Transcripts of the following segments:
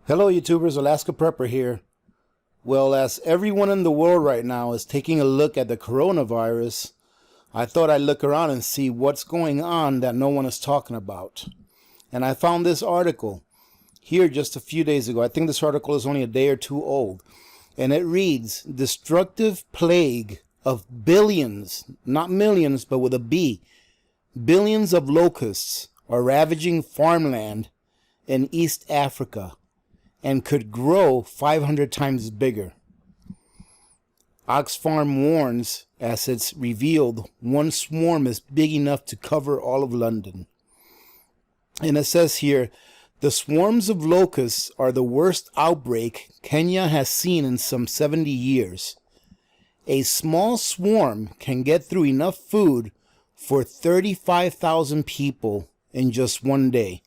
Hello YouTubers, Alaska Prepper here. Well, as everyone in the world right now is taking a look at the coronavirus, I thought I'd look around and see what's going on that no one is talking about. And I found this article here just a few days ago. I think this article is only a day or two old. And it reads, "Destructive plague of billions, not millions, but with a B, billions of locusts are ravaging farmland in East Africa and could grow 500 times bigger." Oxfam warns, as it's revealed, one swarm is big enough to cover all of London. And it says here, the swarms of locusts are the worst outbreak Kenya has seen in some 70 years. A small swarm can get through enough food for 35,000 people in just one day.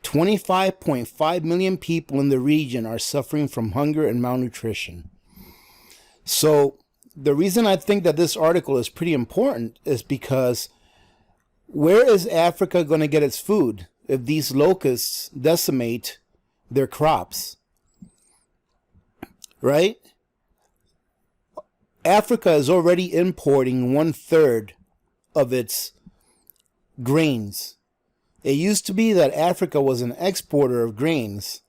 25.5 million people in the region are suffering from hunger and malnutrition. So the reason I think that this article is pretty important is because where is Africa going to get its food if these locusts decimate their crops? Right? Africa is already importing 1/3 of its grains. It used to be that Africa was an exporter of grains,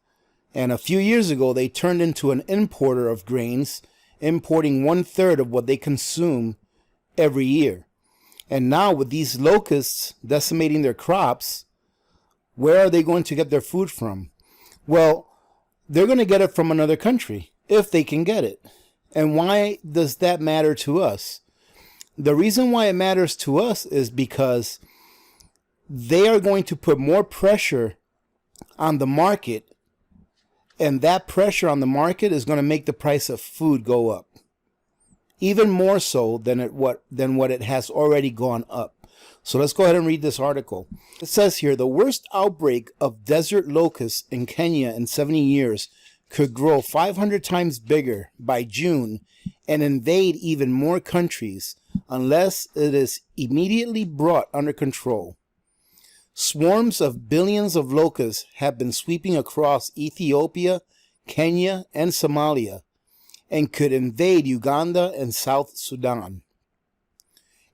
and a few years ago they turned into an importer of grains, importing 1/3 of what they consume every year. And now with these locusts decimating their crops, where are they going to get their food from? Well, they're going to get it from another country, if they can get it. And why does that matter to us? The reason why it matters to us is because they are going to put more pressure on the market, and that pressure on the market is going to make the price of food go up, even more so than what it has already gone up. So let's go ahead and read this article. It says here, the worst outbreak of desert locusts in Kenya in 70 years could grow 500 times bigger by June and invade even more countries unless it is immediately brought under control. Swarms of billions of locusts have been sweeping across Ethiopia, Kenya, and Somalia, and could invade Uganda and South Sudan.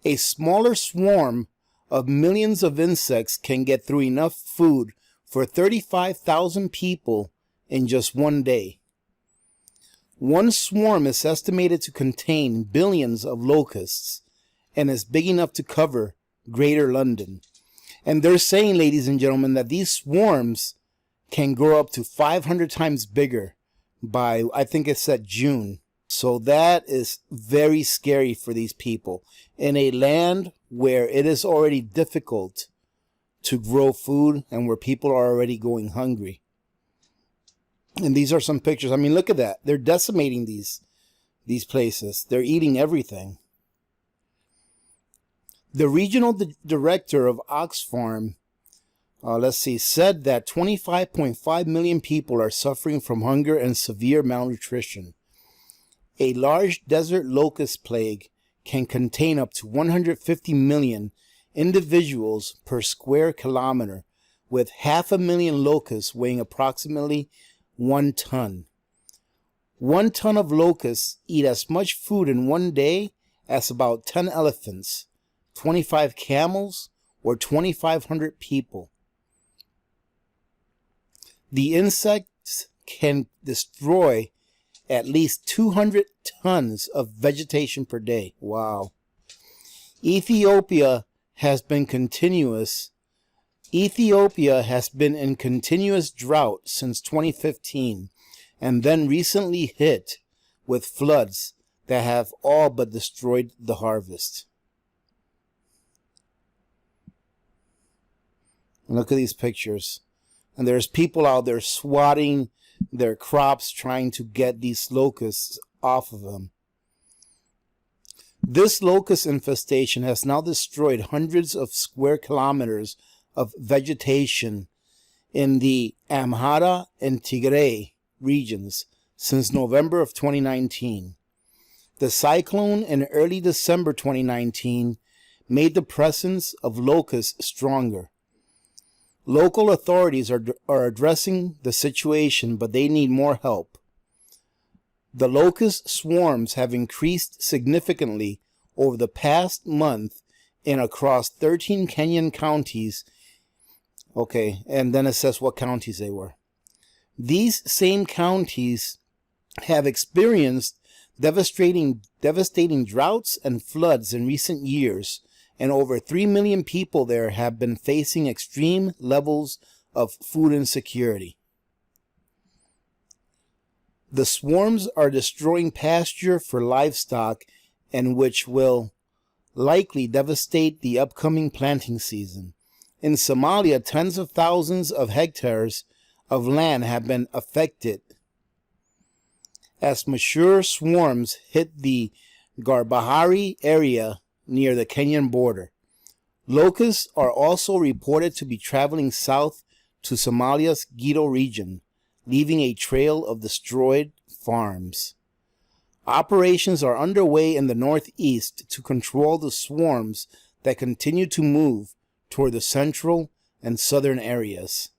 A smaller swarm of millions of insects can get through enough food for 35,000 people in just one day. One swarm is estimated to contain billions of locusts and is big enough to cover Greater London. And they're saying, ladies and gentlemen, that these swarms can grow up to 500 times bigger by, I think it said June. So that is very scary for these people in a land where it is already difficult to grow food and where people are already going hungry. And these are some pictures. I mean, look at that. They're decimating these places. They're eating everything. The regional director of Oxfam, said that 25.5 million people are suffering from hunger and severe malnutrition. A large desert locust plague can contain up to 150 million individuals per square kilometer, with 500,000 locusts weighing approximately 1 ton. 1 ton of locusts eat as much food in one day as about 10 elephants, 25 camels, or 2,500 people. The insects can destroy at least 200 tons of vegetation per day. Wow. Ethiopia has been in continuous drought since 2015, and then recently hit with floods that have all but destroyed the harvest. Look at these pictures. And there's people out there swatting their crops trying to get these locusts off of them. This locust infestation has now destroyed hundreds of square kilometers of vegetation in the Amhara and Tigray regions since November of 2019. The cyclone in early December 2019 made the presence of locusts stronger. Local authorities are addressing the situation, but they need more help. The locust swarms have increased significantly over the past month and across 13 Kenyan counties. Okay, and then it says what counties they were. These same counties have experienced devastating droughts and floods in recent years, and over 3 million people there have been facing extreme levels of food insecurity. The swarms are destroying pasture for livestock, and which will likely devastate the upcoming planting season. In Somalia, tens of thousands of hectares of land have been affected as mature swarms hit the Garbahari area near the Kenyan border. Locusts are also reported to be traveling south to Somalia's Gedo region, leaving a trail of destroyed farms. Operations are underway in the northeast to control the swarms that continue to move toward the central and southern areas.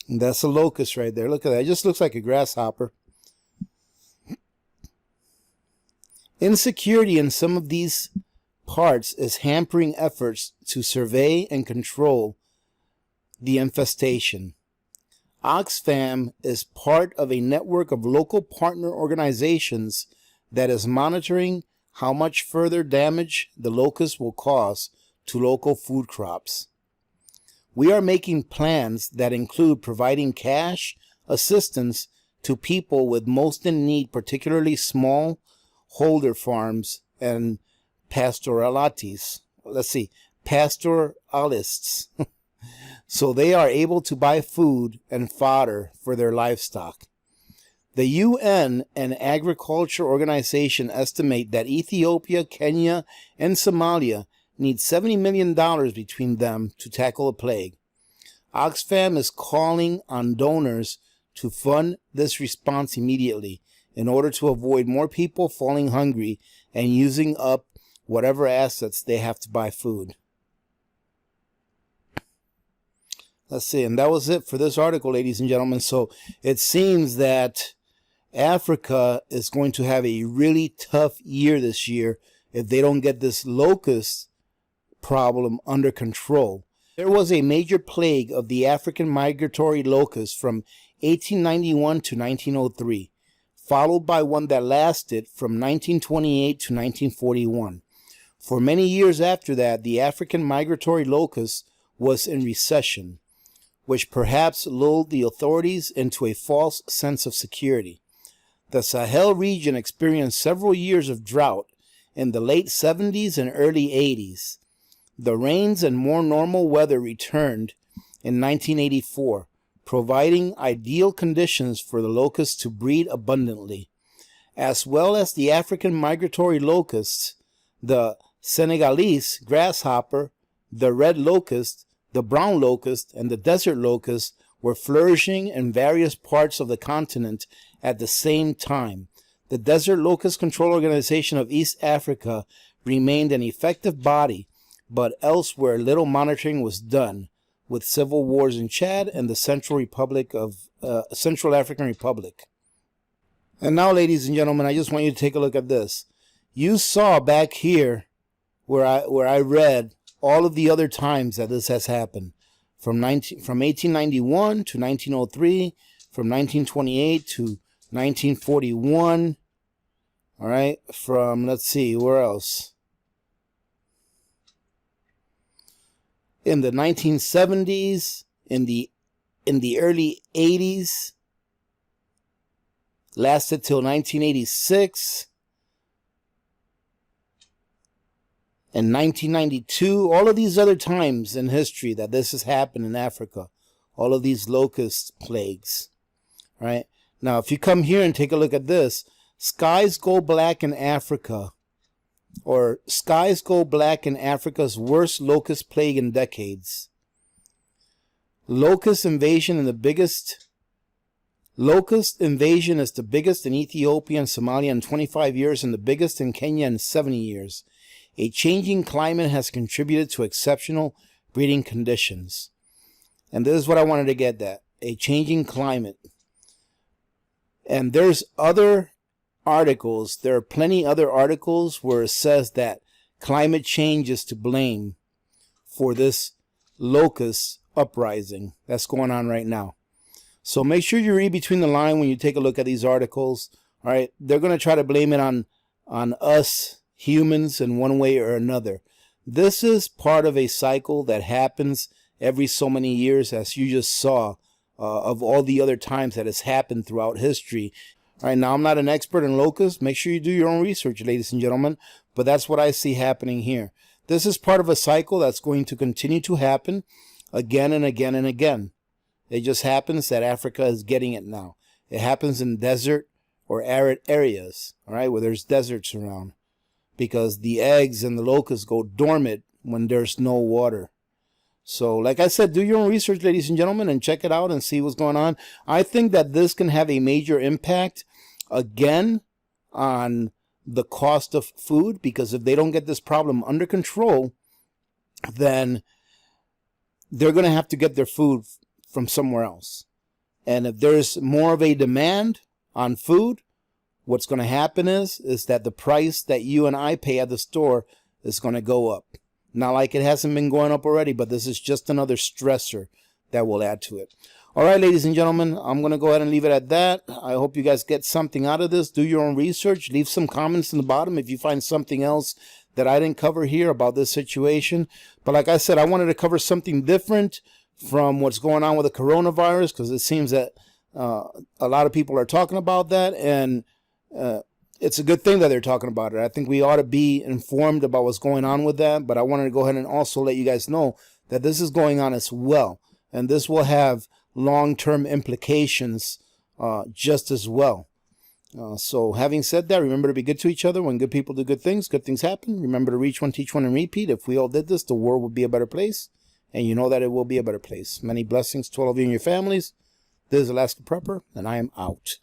And that's a locust right there. Look at that. It just looks like a grasshopper. Insecurity in some of these parts is hampering efforts to survey and control the infestation. Oxfam is part of a network of local partner organizations that is monitoring how much further damage the locust will cause to local food crops. We are making plans that include providing cash assistance to people with most in need, particularly small holder farms and pastoralists, so they are able to buy food and fodder for their livestock. The UN and Agriculture Organization estimate that Ethiopia, Kenya, and Somalia need $70 million between them to tackle the plague. Oxfam is calling on donors to fund this response immediately in order to avoid more people falling hungry and using up whatever assets they have to buy food. Let's see, and that was it for this article, ladies and gentlemen. So it seems that Africa is going to have a really tough year this year if they don't get this locust problem under control. There was a major plague of the African migratory locust from 1891 to 1903, followed by one that lasted from 1928 to 1941. For many years after that, the African migratory locust was in recession, which perhaps lulled the authorities into a false sense of security. The Sahel region experienced several years of drought in the late 70s and early 80s. The rains and more normal weather returned in 1984, providing ideal conditions for the locusts to breed abundantly. As well as the African migratory locusts, the Senegalese grasshopper, the red locust, the brown locust, and the desert locust were flourishing in various parts of the continent at the same time. The Desert Locust Control Organization of East Africa remained an effective body, but elsewhere little monitoring was done, with civil wars in Chad and the Central African Republic. And now, ladies and gentlemen, I just want you to take a look at this. You saw back here where I read all of the other times that this has happened, from 1891 to 1903, from 1928 to 1941. All right, from, let's see, where else? In the 1970s, in the early 80s, lasted till 1986. In 1992, all of these other times in history that this has happened in Africa, all of these locust plagues, right? Now, if you come here and take a look at this, skies go black in Africa, or skies go black in Africa's worst locust plague in decades. Locust invasion is the biggest in Ethiopia and Somalia in 25 years and the biggest in Kenya in 70 years. A changing climate has contributed to exceptional breeding conditions. And this is what I wanted to get at. A changing climate. And there's other articles. There are plenty other articles where it says that climate change is to blame for this locust uprising that's going on right now. So make sure you read between the line when you take a look at these articles. All right, they're going to try to blame it on us humans in one way or another. This is part of a cycle that happens every so many years, as you just saw, of all the other times that has happened throughout history. All right, now I'm not an expert in locusts. Make sure you do your own research, ladies and gentlemen, but that's what I see happening here. This is part of a cycle that's going to continue to happen again and again and again. It just happens that Africa is getting it now. It happens in desert or arid areas, all right, where there's deserts around, because the eggs and the locusts go dormant when there's no water. So like I said, do your own research, ladies and gentlemen, and check it out and see what's going on. I think that this can have a major impact, again, on the cost of food, because if they don't get this problem under control, then they're going to have to get their food from somewhere else. And if there's more of a demand on food, what's going to happen is that the price that you and I pay at the store is going to go up. Not like it hasn't been going up already, but this is just another stressor that will add to it. All right, ladies and gentlemen, I'm going to go ahead and leave it at that. I hope you guys get something out of this. Do your own research. Leave some comments in the bottom if you find something else that I didn't cover here about this situation. But like I said, I wanted to cover something different from what's going on with the coronavirus, because it seems that a lot of people are talking about that, and it's a good thing that they're talking about it. I think we ought to be informed about what's going on with that, but I wanted to go ahead and also let you guys know that this is going on as well, and this will have long-term implications just as well. So having said that, remember to be good to each other. When good people do good things happen. Remember to reach one, teach one, and repeat. If we all did this, the world would be a better place, and you know that it will be a better place. Many blessings to all of you and your families. This is Alaska Prepper, and I am out.